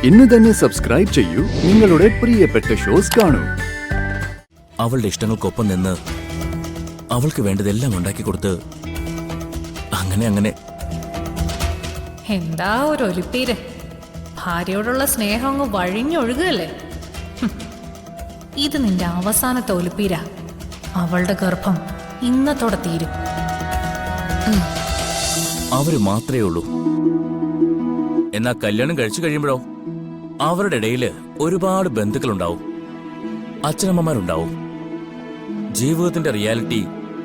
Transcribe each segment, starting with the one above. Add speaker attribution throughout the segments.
Speaker 1: ഇന്ന് തന്നെ സബ്സ്ക്രൈബ് ചെയ്യൂ, നിങ്ങളുടെ പ്രിയപ്പെട്ട ഷോസ് കാണൂ.
Speaker 2: അവളുടെ ഇഷ്ടങ്ങൾക്കൊപ്പം നിന്ന് അവൾക്ക് വേണ്ടതെല്ലാം ഉണ്ടാക്കി കൊടുത്ത് അങ്ങനെ
Speaker 3: എന്താ ഒരു ഒലിപ്പീര്, ഭാര്യയോടുള്ള സ്നേഹം അങ്ങ് വഴിഞ്ഞൊഴുകല്ലേ. ഇത് നിന്റെ അവസാനത്തെ ഒലിപ്പീരാ. അവളുടെ ഗർഭം ഇന്നത്തോടെ തീരും.
Speaker 2: അവര് മാത്രമേ ഉള്ളൂ. എന്നാ കല്യാണം കഴിച്ചു കഴിയുമ്പോഴോ അവരുടെ ഇടയില് ഒരുപാട് ബന്ധുക്കളുണ്ടാവും, അച്ഛനമ്മമാരുണ്ടാവും. ജീവിതത്തിന്റെ റിയാലിറ്റി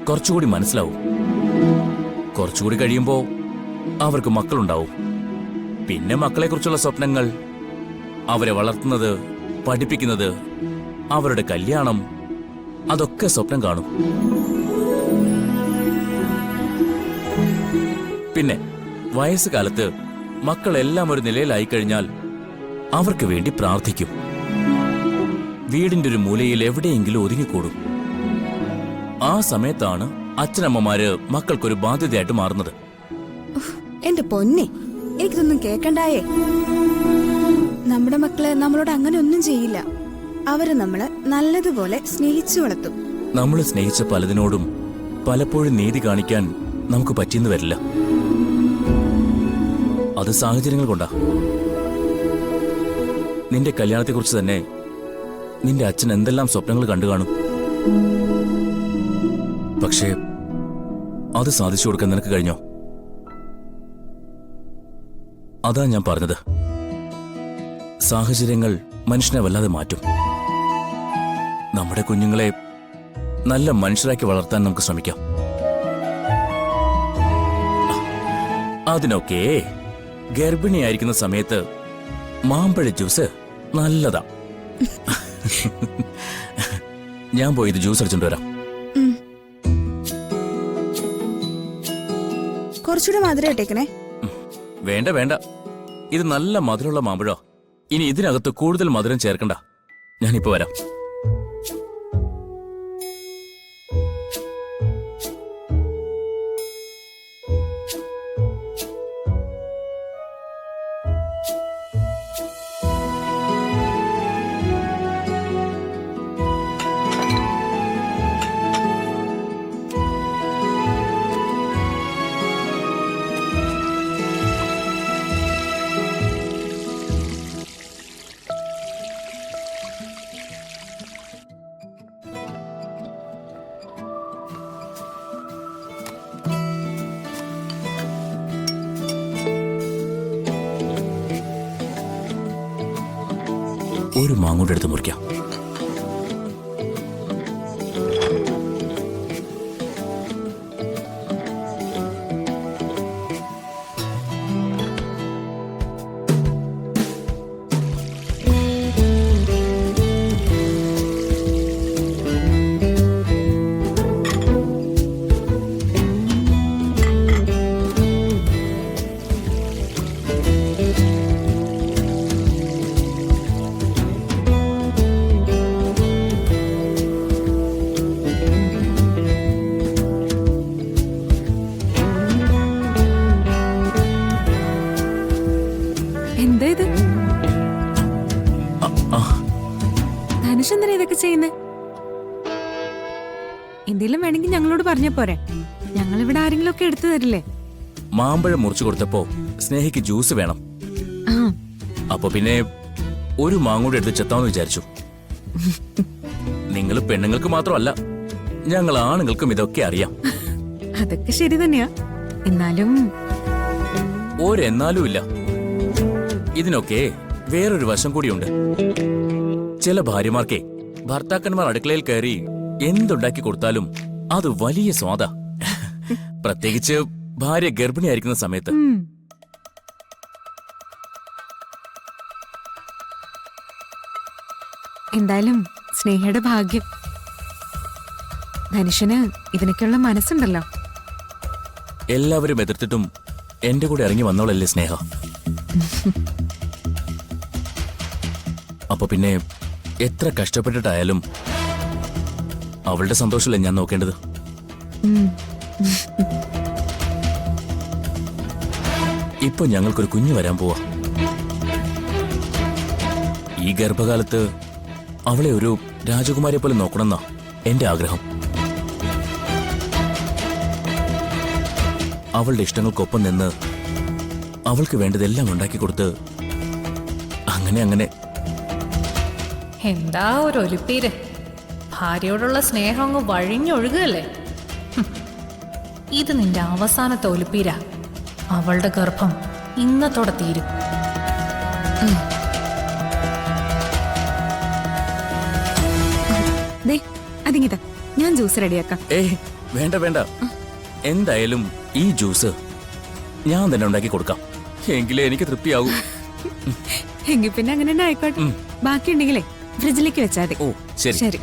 Speaker 2: കുറച്ചുകൂടി മനസ്സിലാവും. കുറച്ചുകൂടി കഴിയുമ്പോ അവർക്ക് മക്കളുണ്ടാവും. പിന്നെ മക്കളെക്കുറിച്ചുള്ള സ്വപ്നങ്ങൾ, അവരെ വളർത്തുന്നത്, പഠിപ്പിക്കുന്നത്, അവരുടെ കല്യാണം, അതൊക്കെ സ്വപ്നം കാണും. പിന്നെ വയസ്സുകാലത്ത് മക്കളെല്ലാം ഒരു നിലയിലായി കഴിഞ്ഞാൽ അവർക്ക് വേണ്ടി പ്രാർത്ഥിക്കും. വീടിന്റെ ഒരു മൂലയിൽ എവിടെയെങ്കിലും ഒതുങ്ങിക്കൂടും. ആ സമയത്താണ് അച്ഛനമ്മമാര് മക്കൾക്കൊരു ബാധ്യതയായിട്ട് മാറുന്നത്.
Speaker 4: എന്റെ പൊന്നെ, എനിക്കിതൊന്നും കേക്കണ്ടായേ. നമ്മുടെ മക്കള് നമ്മളോട് അങ്ങനെ ഒന്നും ചെയ്യില്ല. അവര് നമ്മളെ നല്ലതുപോലെ സ്നേഹിച്ചു വളർത്തും.
Speaker 2: നമ്മൾ സ്നേഹിച്ച പലതിനോടും പലപ്പോഴും നീതി കാണിക്കാൻ നമുക്ക് പറ്റിയെന്ന് വരില്ല. അത് സാഹചര്യങ്ങൾ കൊണ്ടാ. നിന്റെ കല്യാണത്തെക്കുറിച്ച് തന്നെ നിന്റെ അച്ഛൻ എന്തെല്ലാം സ്വപ്നങ്ങൾ കണ്ടു കാണും. പക്ഷേ അത് സാധിച്ചു കൊടുക്കാൻ നിനക്ക് കഴിഞ്ഞോ? അതാ ഞാൻ പറഞ്ഞത്, സാഹചര്യങ്ങൾ മനുഷ്യനെ വല്ലാതെ മാറ്റും. നമ്മുടെ കുഞ്ഞുങ്ങളെ നല്ല മനുഷ്യരാക്കി വളർത്താൻ നമുക്ക് ശ്രമിക്കാം. അതിനൊക്കെ ഗർഭിണിയായിരിക്കുന്ന സമയത്ത് മാമ്പഴ ജ്യൂസ് നല്ലതാ. ഞാൻ പോയി ഇത് ജ്യൂസ് അടിച്ചോണ്ട് വരാം.
Speaker 4: കുറച്ചുകൂടെ മധുരം ഇട്ടേക്കണേ.
Speaker 2: വേണ്ട വേണ്ട, ഇത് നല്ല മധുരമുള്ള മാമ്പഴോ. ഇനി ഇതിനകത്ത് കൂടുതൽ മധുരം ചേർക്കണ്ട. ഞാനിപ്പോ വരാം. ഒരു മാങ്ങോടെ എടുത്ത് മുറിക്കാം.
Speaker 4: ധനുഷെന്തിനാ ഇതൊക്കെ ചെയ്യുന്നേ? എന്തെങ്കിലും വേണമെങ്കിൽ ഞങ്ങളോട് പറഞ്ഞ പോരെ, ഞങ്ങൾ ഇവിടെ ആരെങ്കിലും ഒക്കെ എടുത്തു തരില്ലേ?
Speaker 2: മാമ്പഴം മുറിച്ചു കൊടുത്തപ്പോ സ്നേഹിക്ക് ജ്യൂസ് വേണം. അപ്പൊ പിന്നെ ഒരു മാങ്ങോടെ എടുത്ത് ചെത്താന്ന് വിചാരിച്ചു. നിങ്ങൾ പെണ്ണുങ്ങൾക്ക് മാത്രമല്ല, ഞങ്ങൾ ആണുങ്ങൾക്കും ഇതൊക്കെ അറിയാം.
Speaker 4: അതൊക്കെ ശരി തന്നെയാ. എന്നാലും
Speaker 2: ഒരെന്നാലും ഇല്ല. ഇതിനൊക്കെ വേറൊരു വശം കൂടിയുണ്ട്. ചില ഭാര്യമാർക്കേ ഭർത്താക്കന്മാർ അടുക്കളയിൽ കയറി എന്തുണ്ടാക്കി കൊടുത്താലും അത് വലിയ സ്വാദാ. പ്രത്യേകിച്ച് ഭാര്യ ഗർഭിണിയായിരിക്കുന്ന സമയത്ത്.
Speaker 4: എന്തായാലും സ്നേഹയുടെ ഭാഗ്യം. ധനുഷന് ഇതിനൊക്കെയുള്ള മനസ്സുണ്ടല്ലോ.
Speaker 2: എല്ലാവരും എതിർത്തിട്ടും എന്റെ കൂടെ ഇറങ്ങി വന്നോളല്ലേ സ്നേഹ. അപ്പൊ പിന്നെ എത്ര കഷ്ടപ്പെട്ടിട്ടായാലും അവളുടെ സന്തോഷമല്ലേ ഞാൻ നോക്കേണ്ടത്. ഇപ്പൊ ഞങ്ങൾക്കൊരു കുഞ്ഞു വരാൻ പോവാ. ഈ ഗർഭകാലത്ത് അവളെ ഒരു രാജകുമാരിയെ പോലെ നോക്കണമെന്നാ എന്റെ ആഗ്രഹം. അവളുടെ ഇഷ്ടങ്ങൾക്കൊപ്പം നിന്ന് അവൾക്ക് വേണ്ടതെല്ലാം ഉണ്ടാക്കി കൊടുത്ത് അങ്ങനെ
Speaker 3: എന്താ ഒരു ഒലിപ്പീര്, ഭാര്യയോടുള്ള സ്നേഹം അങ്ങ് വഴിഞ്ഞൊഴുകുകയല്ലേ. ഇത് നിന്റെ അവസാനത്തെ ഒലിപ്പീരാ. അവളുടെ ഗർഭം ഇന്നത്തോടെ തീരും.
Speaker 4: ദേ അതിങ്ങിതാ, ഞാൻ ജ്യൂസ് റെഡിയാക്കാം.
Speaker 2: വേണ്ട വേണ്ട, എന്തായാലും ഈ ജ്യൂസ് ഞാൻ തന്നെ ഉണ്ടാക്കി കൊടുക്കാം. എങ്കിലേ എനിക്ക് തൃപ്തിയാകൂ.
Speaker 4: എങ്കിൽ പിന്നെ അങ്ങനെ തന്നെ ആയിക്കോട്ടെ. ബാക്കി ഉണ്ടെങ്കിലേ ഫ്രിഡ്ജിലേക്ക് വെച്ചാൽ മതി.
Speaker 2: ഓ ശരി.
Speaker 4: ശരി.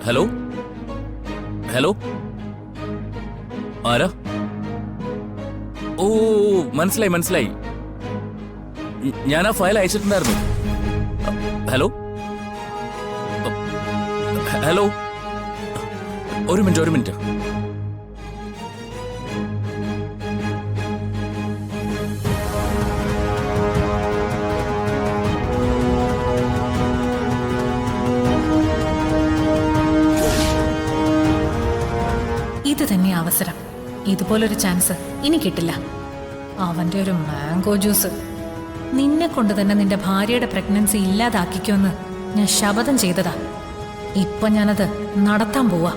Speaker 2: ഹലോ ഹലോ, ആരാ? ഓ മനസ്സിലായി. ഞാൻ ആ ഫയൽ അയച്ചിട്ടുണ്ടായിരുന്നു. ഹലോ ഹലോ, ഒരു മിനിറ്റ്.
Speaker 3: ഇത് തന്നെ അവസരം. ഇതുപോലൊരു ചാൻസ് ഇനി കിട്ടില്ല. അവന്റെ ഒരു മാംഗോ ജ്യൂസ്. നിന്നെ കൊണ്ട് തന്നെ നിന്റെ ഭാര്യയുടെ പ്രഗ്നൻസി ഇല്ലാതാക്കിക്കുമെന്ന് ഞാൻ ശപഥം ചെയ്തതാ. ഇപ്പൊ ഞാനത് നടത്താൻ പോവാ.